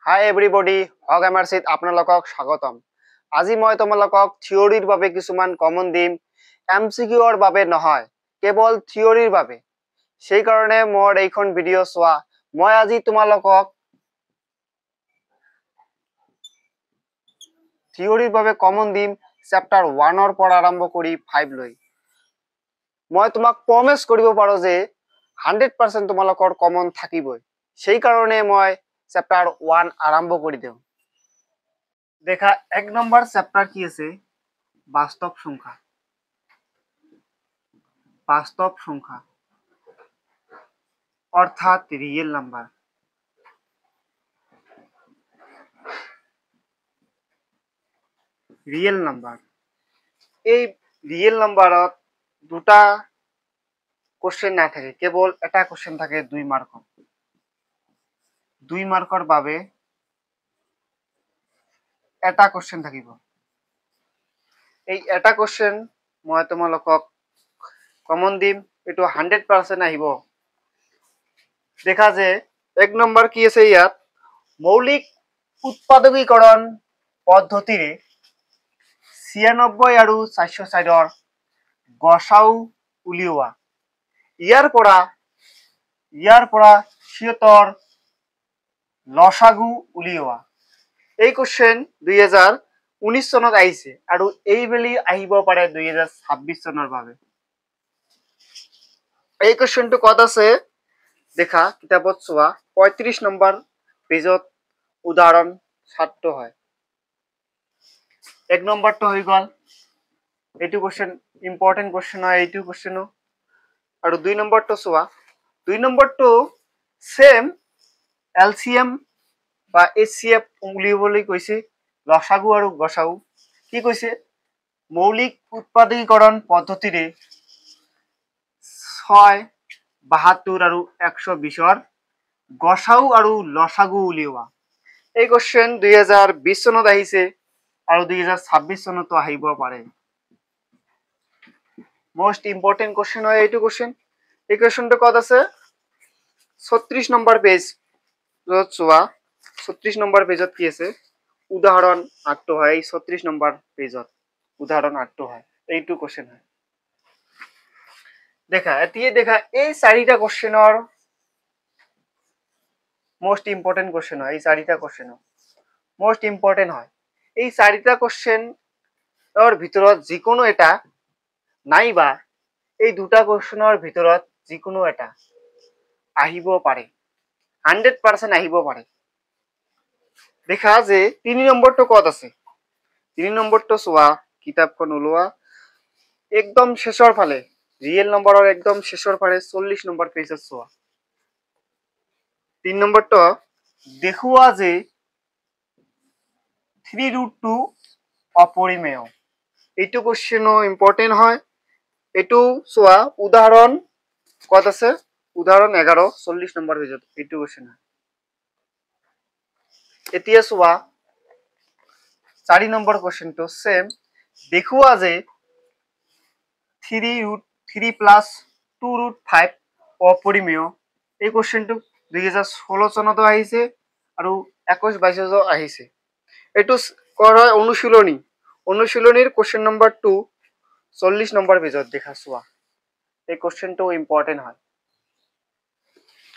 হাই everybody হক এমাৰচিত আপোনালোকক স্বাগতম। আজি মই তোমালোকক থিওৰিৰ বাবে কিছুমান কমন দিম, এমসিকিউৰ বাবে নহয়, কেৱল থিওৰিৰ বাবে। সেই কাৰণে মোৰ এইখন ভিডিঅ' চোৱা। মই আজি তোমালোকক থিওৰিৰ বাবে কমন দিম চেপ্টাৰ 1 পৰা আৰম্ভ কৰি 5 লৈ। মই তোমাক প্ৰমিস কৰিব পাৰো যে 100% তোমালোকৰ কমন থাকিবই। সেই কাৰণে মই চেপ্টাৰ 1 আৰম্ভ কৰি দিওঁ। দেখা 1 নম্বৰ চেপ্টাৰ কি আছে? বাস্তৱ সংখ্যা। বাস্তৱ সংখ্যা অৰ্থাৎ ৰিয়েল নাম্বাৰ। ৰিয়েল নাম্বাৰ, এই ৰিয়েল নাম্বাৰত দুটা কোশ্চেন না থাকে, কেবল এটা কোশ্চেন থাকে 2 মাৰ্কৰ। 2 মাৰ্কৰ বাবে এটা কোশ্চেন থাকিব। এই এটা কোশ্চেন মই তোমালোকক কমন দিম, এটো 100% আহিব। দেখা যে 1 নম্বৰ কি আছে ইয়াত? মৌলিক উৎপাদকীকৰণ পদ্ধতিৰে 96 আৰু 404 গসাউ উলিওৱা। ইয়াৰ পৰা 76 লসাগু উলিওৱা। এই কোশ্চেন 2019 চনত আহিছে আৰু এই বেলি আহিব পাৰে 2026 চনৰ বাবে। এই কোশ্চেনটো কত আছে দেখা কিতাপত চোৱা 35 নম্বৰ পেজত উদাহৰণ 7 হয়। 1 নম্বৰটো হৈ গল, এইটো কোশ্চেন ইম্পৰ্টেন্ট কোশ্চেন হয়। এইটো কোশ্চেনো আৰু 2 নম্বৰটো চোৱা। 2 নম্বৰটো সেম এলসিএম বা এচসিএফ উলিয়াবলৈ কৈছে, লসাগু আৰু গসাউ। কি কৈছে? মৌলিক উৎপাদকীকৰণ পদ্ধতিৰে 6, 72 আৰু 120 গসাউ আৰু লসাগু উলিওৱা। এই কোশ্চেন 2020 চনত আহিছে আৰু 2026 চনতো আহিব পাৰে। মোস্ট ইম্পৰ্টেন্ট কোশ্চেন হয় এইটো কোশ্চেন। এই কোশ্চেনটো কত আছে? 36 নম্বৰ পেজ চোৱা। 36 নম্বৰ পেজত কি আছে? উদাহৰণ 8 হয়। 36 নম্বৰ পেজত উদাহৰণ 8 হয়। এইটো কোশ্চেন হয়। দেখা দেখা এই চাৰিটা কোশ্চেনৰ মোস্ট ইম্পৰ্টেন্ট কোশ্চেন হয়। এই চাৰিটা কোশ্চেন মোস্ট ইম্পৰ্টেন্ট হয়। এই চাৰিটা কোশ্চেনৰ ভিতৰত যিকোনো এটা নাইবা এই দুটা কোশ্চেনৰ ভিতৰত যিকোনো এটা আহিব পাৰে, 100% আহিব পাৰে। দেখা যে 3 নম্বৰটো কত আছে? 3 নম্বৰটো চোৱা, কিতাপখন ওলোৱা একদম শেষৰ ফালে, ৰিয়েল নম্বৰৰ একদম শেষৰ ফালে 40 নম্বৰ পেজত চোৱা। 3 নম্বৰটো দেখুৱা যে 3√2 অপৰিমেয়। এইটো কোশ্চেনো ইম্পৰ্টেন্ট হয়। এইটো চোৱা উদাহৰণ কত আছে? উদাহৰণ 11 40 নম্বৰ পেজত এইটো কোশ্চেন হয়। এতিয়া চোৱা 4 নম্বৰ কোশ্চেনটো সেম দেখুৱা যে 3 প্লাস 2√5 অপৰিমেয়। এই কোশ্চেনটো 2016 চনতো আহিছে আৰু 21-22 আহিছে। এইটো কৰা অনুশীলনীৰ কোশ্চেন নম্বৰ 2 40 নম্বৰ পেজত দেখা চোৱা। এই কোশ্চেনটো ইম্পৰ্টেন্ট হয়।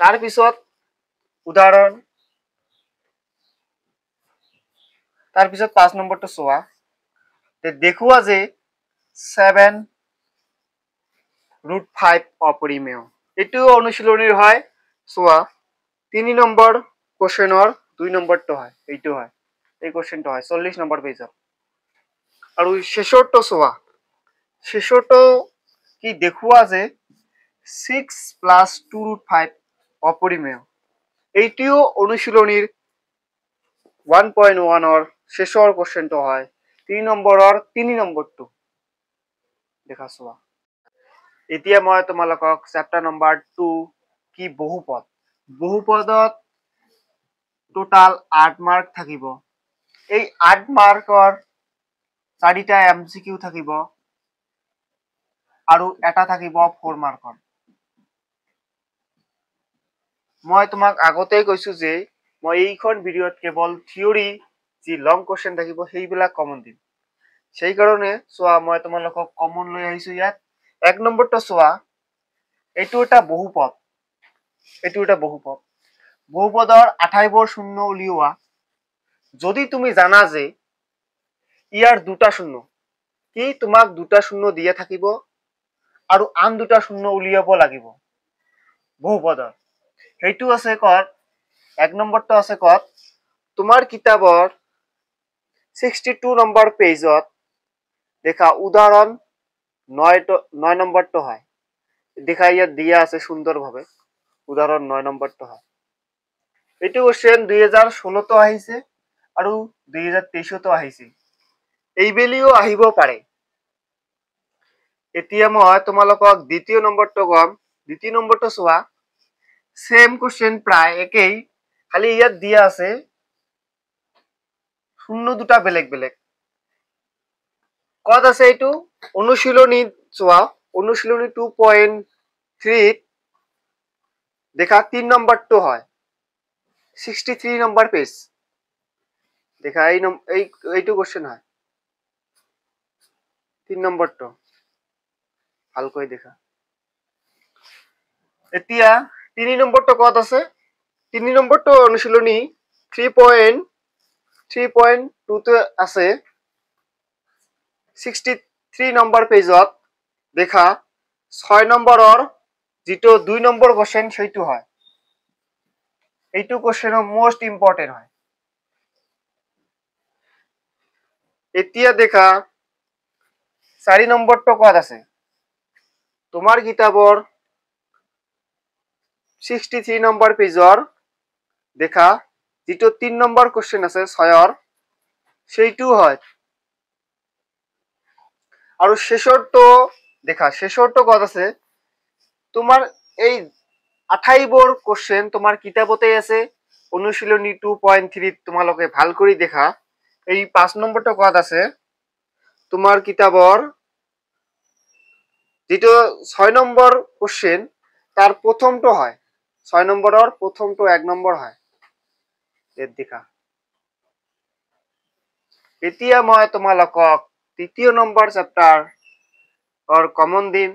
তাৰ পিছত উদাহৰণ, তাৰ পিছত 5 নম্বৰটো চোৱা। দেখুৱা যে 7√5 অপৰিমেয়। এইটো অনুশীলনীৰ হয়। চোৱা 3 নম্বৰ কোশ্চেনৰ 2 নম্বৰটো হয়। এইটো হয়। এই কোশ্চেনটো হয় 40 নম্বৰ পেজত। আৰু শেষৰটো চোৱা। শেষৰটো কি দেখুৱা যে 6 প্লাস 2√5 অপৰিমেয়। এইটিও অনুশীলনীৰ 1.1 শেষৰ কোশ্চেনটো হয়। 3 নম্বৰৰ 3 নম্বৰটো দেখা চোৱা। এতিয়া মই তোমালোকক চেপ্টাৰ নম্বৰ 2 কি বহুপদ। বহুপদত টোটাল 8 মাৰ্ক থাকিব। এই 8 মাৰ্কৰ 4টা এমসিকিউ থাকিব আৰু এটা থাকিব 4 মাৰ্কৰ। মই তোমাক আগতেই কৈছো যে মই এইখন ভিডিঅ'ত কেৱল থিয়ৰী যি লং কুৱেশ্যন থাকিব সেইবিলাক কমন দিম। সেই কাৰণে চোৱা মই তোমালোকক কমন লৈ আহিছো ইয়াত। 1 নম্বৰটো চোৱা, এইটো এটা বহুপদ। বহুপদৰ আটাইবোৰ শূন্য উলিওৱা। যদি তুমি জানা যে ইয়াৰ দুটা শূন্য, কি তোমাক দুটা শূন্য দিয়ে থাকিব আৰু আন দুটা শূন্য উলিয়াব লাগিব বহুপদৰ। সেইটো আছে কত 1 নম্বৰটো আছে কত তোমাৰ কিতাপৰ 62 নম্বৰ পেজত দেখা উদাহৰণ 9 নম্বৰটো হয়। দেখা ইয়াত দিয়া আছে সুন্দৰভাৱে, উদাহৰণ 9 নম্বৰটো হয়। এইটো কোৱেশ্চন 2016তো আহিছে আৰু 2023তো আহিছে। এইবেলিও আহিব পাৰে। এতিয়া মই তোমালোকক দ্বিতীয় নম্বৰটো কম। দ্বিতীয় নম্বৰটো চোৱা, সেম কোৱেশ্চন প্ৰায় একেই, খালি ইয়াত দিয়া আছে শূন্য দুটা বেলেগ বেলেগ। কত আছে এইটো অনুশীলনী চোৱা, অনুশীলনী 2.3 দেখা 3 নম্বৰটো হয় 63 নম্বৰ পেজ। দেখা এইটো কোৱেশ্চন হয় 3 নম্বৰটো, ভালকৈ দেখা। এতিয়া 3 নম্বৰটো কত আছে? 3 নম্বৰটো অনুশীলনী 3.2 তে আছে 63 নম্বৰ পেজত। দেখা 6 নম্বৰৰ যিটো 2 নম্বৰ কোৱেশ্চন সেইটো হয়। এইটো কোৱেশ্চনৰ মোস্ট ইম্পৰ্টেন্ট হয়। এতিয়া দেখা 4 নম্বৰটো কত আছে? তোমাৰ কিতাপৰ 63 নম্বৰ পেজৰ দেখা যিটো 3 নম্বৰ কোৱেশ্চন আছে 6ৰ, সেইটো হয়। আৰু শেষৰটো দেখা, শেষৰটো কত আছে? তোমাৰ এই আটাইবোৰ কোৱেশ্চন তোমাৰ কিতাপতে আছে অনুশীলনী 2.3 তোমালোকে ভাল কৰি দেখা। এই 5 নম্বৰটো কত আছে? তোমাৰ কিতাপৰ যেটো 6 নম্বৰ কোৱেশ্চন তাৰ প্ৰথমটো হয় 6 নম্বৰৰ প্ৰথমটো 1 নম্বৰ হয়। এৰ দেখা। এতিয়া মই তোমালোকক তৃতীয় নম্বৰ চেপ্টাৰ কমন দিম।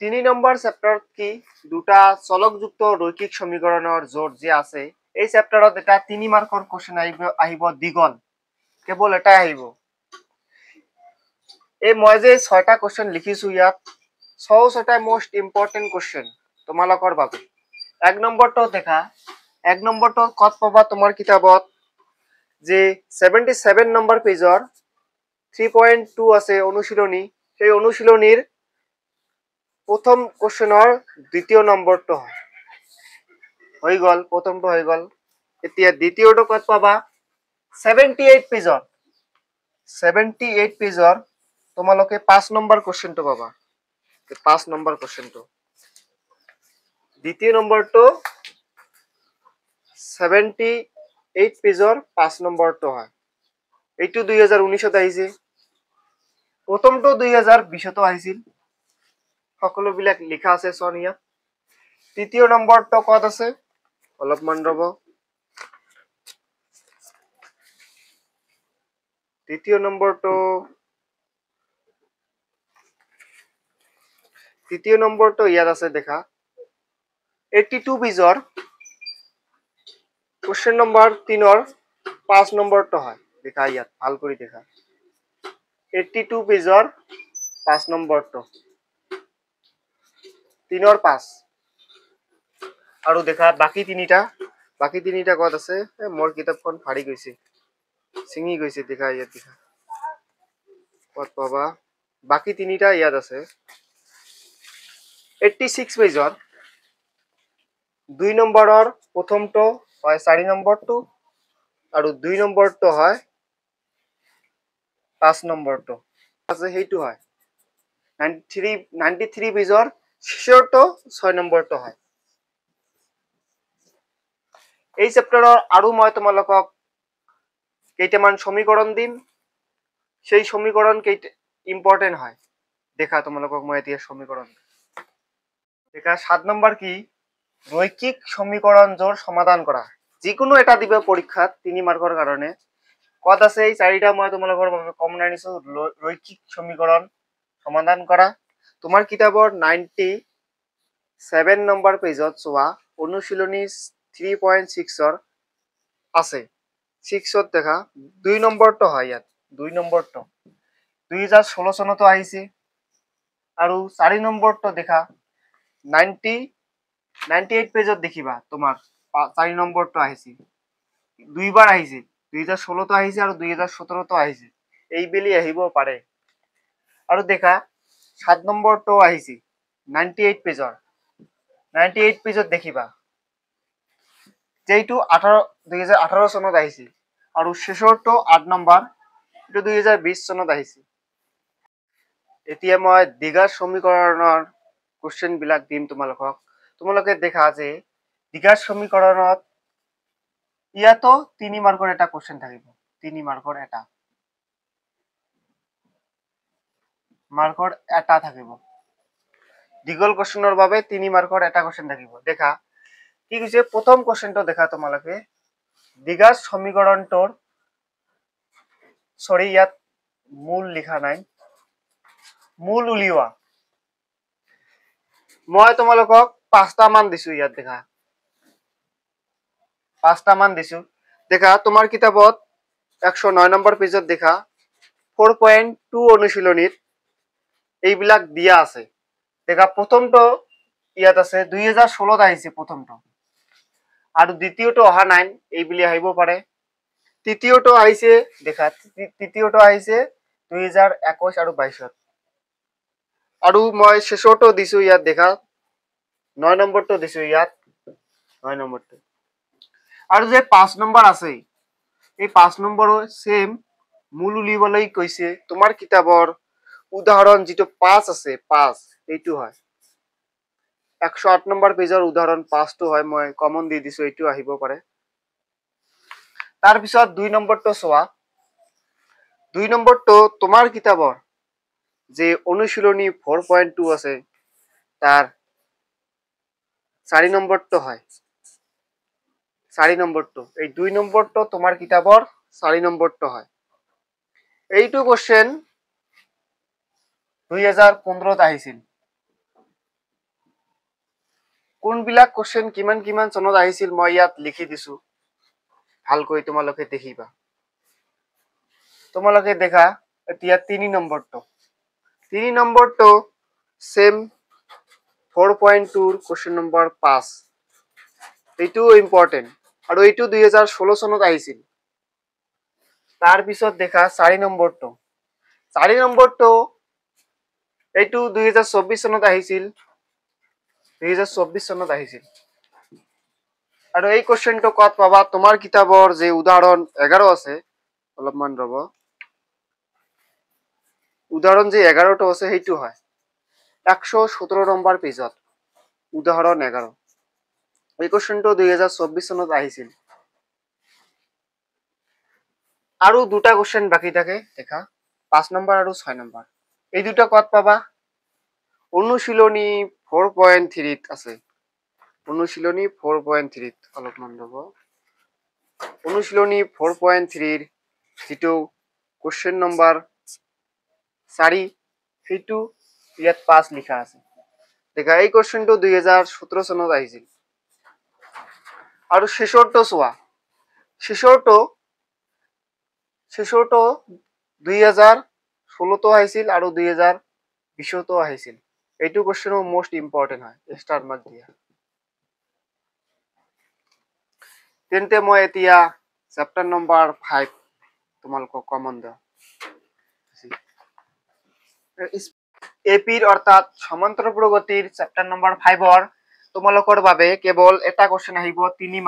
3 নম্বৰ চেপ্টাৰত কি দুটা চলকযুক্ত ৰৈখিক সমীকৰণৰ জোট যে আছে, এই চেপ্টাৰত এটা 3 মাৰ্কৰ কোৱেশ্চন আহিব দ্বিগুণ, কেৱল এটাই আহিব। এই মই যে 6টা কোৱেশ্চন লিখিছো ইয়াত 6টাই মোস্ট ইম্পৰ্টেন্ট কোৱেশ্চন তোমালোকৰ বাবে। 1 নম্বৰটো দেখা, 1 নম্বৰটো কত পাবা তোমাৰ কিতাপত যে 77 নম্বৰ পেজৰ 3.2 আছে অনুশীলনী, সেই অনুশীলনীৰ প্ৰথম কোশ্চেনৰ দ্বিতীয় নম্বৰটো হয়। হৈ গল, প্ৰথমটো হৈ গল। এতিয়া দ্বিতীয়টো কত পাবা 78 পেজৰ 78 পেজৰ তোমালোকে 5 নম্বৰ কোশ্চেনটো পাবা। 5 নম্বৰ কোশ্চেনটো দ্বিতীয় নম্বৰটো 78 পেজৰ 5 নম্বৰটো হয়। এইটো 2019ত আহিছে, প্ৰথমটো 2020তো আহিছিল। সকলোবিলাক লিখা আছে চোন ইয়াত। তৃতীয় নম্বৰটো কত আছে? অলপমান ৰব। তৃতীয় নম্বৰটো ইয়াত আছে দেখা 82 পেজৰ কোশ্চেন নম্বৰ 3ৰ 5 নম্বৰটো হয়। দেখা ইয়াত ভাল কৰি দেখা 82 পেজৰ 5 নম্বৰটো 3ৰ 5। আৰু দেখা বাকি তিনিটা কত আছে? মোৰ কিতাপখন ফাৰি গৈছে, ছিঙি গৈছে। দেখা ইয়াত দেখা কত পাবা বাকি তিনিটা ইয়াত আছে 86 পেজৰ 2 নম্বৰৰ প্ৰথমটো হয় 4 নম্বৰটো আৰু 2 নম্বৰটো হয় 5 নম্বৰটো আছে, সেইটো হয় 93 পেজৰ শেষৰটো 6 নম্বৰটো হয়। এই চেপ্টাৰৰ আৰু মই তোমালোকক কেইটামান সমীকৰণ দিম, সেই সমীকৰণ কেইটা ইম্পৰ্টেন্ট হয়। দেখা তোমালোকক মই এতিয়া সমীকৰণ দেখা 7 নম্বৰ কি ৰৈখিক সমীকৰণ জোৰ সমাধান কৰা যিকোনো এটা দিবে পৰীক্ষাত 3 মাৰ্কৰ কাৰণে কত আছে এই চাৰিটা মই তোমালোকৰ বাবে কমন আনিছো ৰৈখিক সমীকৰণ সমাধান কৰা তোমাৰ কিতাপৰ 97 নম্বৰ পেজত চোৱা অনুশীলনী 3.6 ৰ আছে 6ত দেখা 2 নম্বৰটো হয় ইয়াত 2 নম্বৰটো 2016 চনতো আহিছে আৰু 4 নম্বৰটো দেখা 98 পেজত দেখিবা তোমাৰ 4 নম্বৰটো আহিছে দুইবাৰ আহিছে 2016 তো আহিছে আৰু 2017 তো আহিছে এই বেলি আহিব পাৰে আৰু দেখা 7 নম্বৰটো আহিছে 98 পেজৰ 98 পেজত দেখিবা যেইটো 2018 চনত আহিছে আৰু শেষৰটো 8 নম্বৰ এটো 2020 চনত আহিছে এতিয়া মই দ্বিঘাত সমীকৰণৰ কোশ্চেন বিলাক দিম তোমালোকে দেখা যে দ্বিঘাত সমীকৰণত ইয়াতো 3 মাৰ্কৰ এটা কোশ্চেন থাকিব 3 মাৰ্কৰ এটা থাকিব দীঘল কোশ্চেনৰ বাবে 3 মাৰ্কৰ এটা কোশ্চেন থাকিব দেখা কি কৈছে প্ৰথম কোশ্চেনটো দেখা তোমালোকে দ্বিঘাত সমীকৰণটোৰ সৰি ইয়াত মূল লিখা নাই মূল উলিওৱা মই তোমালোকক 5টা মান দিছো ইয়াত দেখা 5টা মান দিছো দেখা তোমাৰ কিতাপত 109 নম্বৰ পেজত দেখা 4.2 অনুশীলনীত এইবিলাক দিয়া আছে দেখা প্ৰথমটো ইয়াত আছে 2016 আহিছে প্ৰথমটো আৰু দ্বিতীয়টো অহা নাই এই বুলি আহিব পাৰে তৃতীয়টো আহিছে দেখা তৃতীয়টো আহিছে 2021 আৰু 22ত আৰু মই শেষৰটো দিছো ইয়াত দেখা 9 নম্বৰটো দিছো ইয়াত 9 নম্বৰটো আৰু যে 5 নম্বৰ আছে এই 5 নম্বৰো সেম মূল উলিবলৈ কৈছে তোমাৰ কিতাপৰ উদাহৰণ যেটো 5 আছে 5 এইটো হয় 108 নম্বৰ পেজৰ উদাহৰণ 5 টো হয় মই কমন দি দিছো এইটো আহিব পাৰে তাৰ পিছত 2 নম্বৰটো চোৱা 2 নম্বৰটো তোমাৰ কিতাপৰ যে অনুশীলনী 4.2 আছে তাৰ 4 নম্বৰটো হয় 4 নম্বৰটো এই 2 নম্বৰটো তোমাৰ কিতাপৰ 4 নম্বৰটো হয় এইটো কোশ্চেন 2015 ত আহিছিল কোনবিলাক কোশ্চেন কিমান চনত আহিছিল মই ইয়াত লিখি দিছো ভালকৈ তোমালোকে দেখিবা তোমালোকে দেখা এতিয়া 3 নম্বৰটো সেম 4.2 ৰ কোশ্চেন নম্বৰ 5 এইটো ইম্পৰ্টেন্ট আৰু এইটো 2016 চনত আহিছিল তাৰ পিছত দেখা 4 নম্বৰটো এইটো 2024 চনত আহিছিল 2024 চনত আহিছিল আৰু এই কোশ্চেনটো কত পাবা তোমাৰ কিতাপৰ যে উদাহৰণ 11 আছে অলপমান ৰব উদাহৰণ যে 11টো আছে সেইটো হয় 117 নম্বৰ পেজত উদাহৰণ 11 এই কোশ্চেনটো 2024 চনত আহিছিল আৰু দুটা কোশ্চেন বাকি থাকে দেখা 5 নম্বৰ আৰু 6 নম্বৰ এই দুটা কত পাবা অনুশীলনী 4.3 ত আছে অনুশীলনী 4.3 ত অলপমান ৰব অনুশীলনী 4.3 ৰ যেটো কোশ্চেন নম্বৰ 4 সেইটো ইয়াত 5 লিখা আছে দেখা এই কোশ্চেনটো 2017 চনত আহিছিল আৰু শেষৰটো চোৱা শেষৰটো 2016 তো আহিছিল আৰু 2020 তো আহিছিল এইটো কোশ্চেন মোস্ট ইম্পৰ্টেন্ট হয় স্টাৰ মাৰ্ক দিয়া তেন্তে মই এতিয়া চেপ্টাৰ নম্বৰ 5 তোমালোকক কমন দিওঁ এপিৰ অৰ্থাৎ সমান্তৰাল প্ৰগতিৰ চেপ্টাৰ নম্বৰ 5 ৰ তোমালোকৰ বাবে কেৱল এটা কোশ্চেন আহিব 3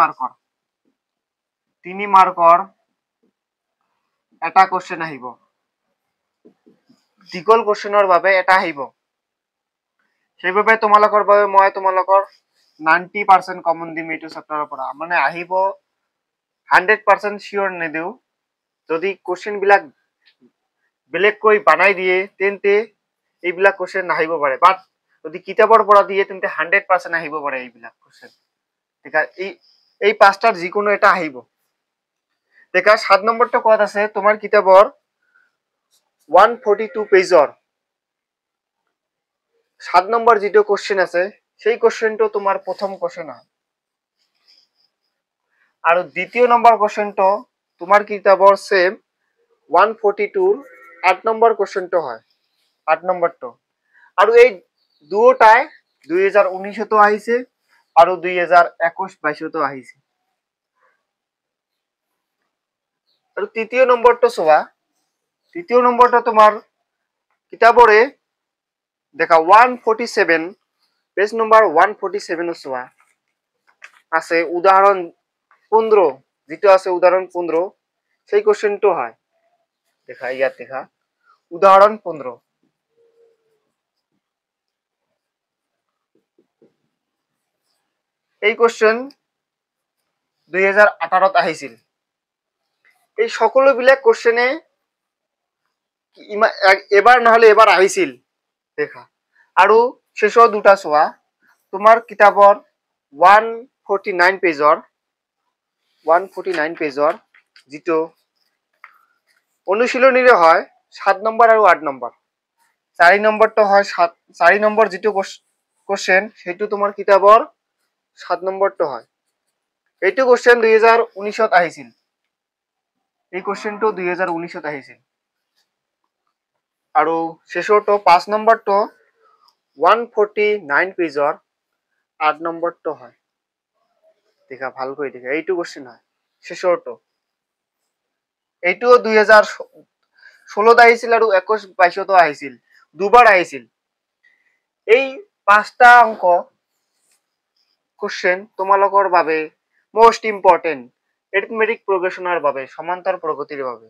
মাৰ্কৰ এটা কোশ্চেন আহিব দীঘল কোশ্চেনৰ বাবে এটা আহিব সেইবাবে তোমালোকৰ বাবে মই তোমালোকৰ 90% কমন দিম এইটো চেপ্টাৰৰ পৰা মানে আহিব 100% শিওর নেদিও যদি কোশ্চেন বিলাক বেলেগ কৈ বানাই দিয়ে তেন্তে এইবিলাক কোশ্চেন নাহিব পাৰে বাট যদি কিতাপৰ পৰা দিয়ে তেন্তে 100% আহিব পাৰে এইবিলাক কোশ্চেন দেখা এই পাঁচটাৰ যিকোনো এটা আহিব। দেখা 7 নম্বৰটো কত আছে তোমাৰ কিতাপৰ 142 পেজৰ 7 নম্বৰ যিটো কোশ্চেন আছে সেই কোশ্চেনটো তোমাৰ প্ৰথম কোশ্চেন হয় আৰু দ্বিতীয় নম্বৰ কোশ্চেনটো তোমাৰ কিতাপৰ সেম 142 8 নম্বৰ কোশ্চেনটো হয় 8 নম্বৰটো আৰু এই দুটাই 2019 তো আহিছে আৰু 2021-22 তো আহিছে আৰু তৃতীয় নম্বৰটো চোৱা তৃতীয় নম্বৰটো তোমাৰ কিতাপৰে দেখা 147 পেজ নম্বৰ 147 চোৱা আছে উদাহৰণ 15 যেটো আছে উদাহৰণ 15 সেই কোশ্চেনটো হয় দেখা ইয়াত দেখা উদাহৰণ 15 এই কোশ্চেন 2018 ত আহিছিল এই সকলো বিলাক কোশ্চেনে এবাৰ নহলে এবাৰ আহিছিল দেখা আৰু শেষৰ দুটা চোৱা তোমাৰ কিতাপৰ 149 পেজৰ যেটো অনুশীলনীৰে হয় 7 নম্বৰ আৰু 8 নম্বৰ 4 নম্বৰটো হয় 4 নম্বৰ যেটো কোশ্চেন সেটো তোমাৰ কিতাপৰ 7 নম্বৰটো হয় এইটো কোশ্চেন 2019 ত আহিছিল এই কোশ্চেনটো 2019 ত আহিছিল আৰু শেষৰটো 5 নম্বৰটো 149 পেজৰ 8 নম্বৰটো হয় দেখা ভালকৈ দেখা এইটো কোশ্চেন হয় শেষৰটো এইটো 2016 আহিছিল আৰু 21-22 তো আহিছিল দুবাৰ আহিছিল এই পাঁচটা অংক কোশ্চেন তোমালোকৰ বাবে মোস্ট ইম্পৰ্টেন্ট এৰিথমেটিক প্ৰগ্ৰেছনৰ বাবে সমান্তৰ প্ৰগতিৰ বাবে